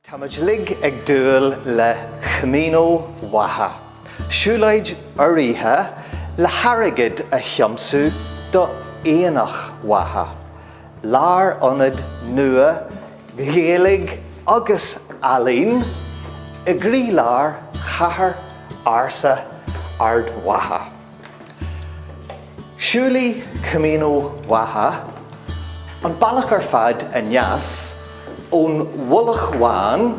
Táimid lig ag dúil le Camino Mhacha. Siúlóid urraithe le harrigid a thiomsú do Aonach Mhacha. Lár ionad nua, ghéalaigh agus alín, I grí lár chathair arsa ard Mhacha. Siúlaí Camino Mhacha, an bailach ar fad a neas ón bhullach mháin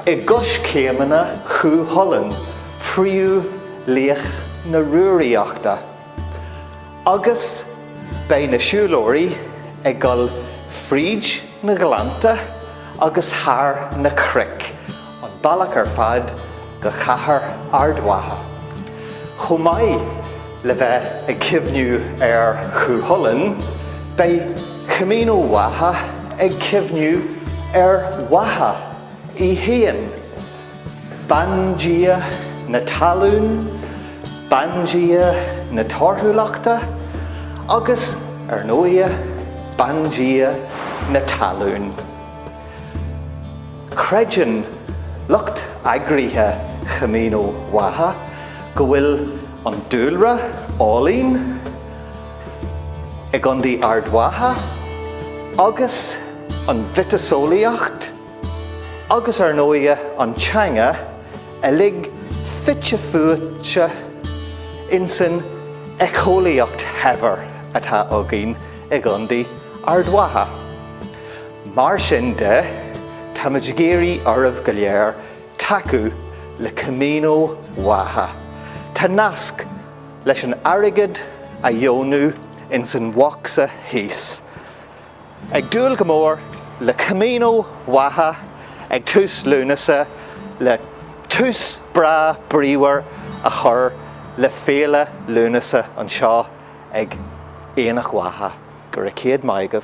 I gcuis céimeanna chu Holland príú líoch na ruaíochta. Agus bei na siúlóirí ag gol fríd na galanta agus thar na cric an bailach ar fad go chathair ard Mhacha. Chomh maith le bheith ag cibhniú ar chu Holland, bei Camino Mhacha ag cibhniú ar Mhacha I héan. Bandia na talún, bandia na torthúlachta, agus ar nóia bandia na talún. Creidin lucht agríthe Camino Mhacha go bhfuil an dúlra álín ag iondaí ard Mhacha, agus an vitasólaíocht, agus ar nóia an teanga a lig fitte fuaite in san ecólaíocht heibhar atá againn ag iondaí ard Mhacha. Mar sin de, táimid géirí ormh go léir takeú le Camino Mhacha. Tá nasc leis an airgid a dheonú in san mhachsa híos. Ag dúil go mór le Camino Mhacha ag tús lúnasa le tús bra bríomhar a chur le féile lúnasa an seo ag Aonach Mhacha. Gur a céad maigah.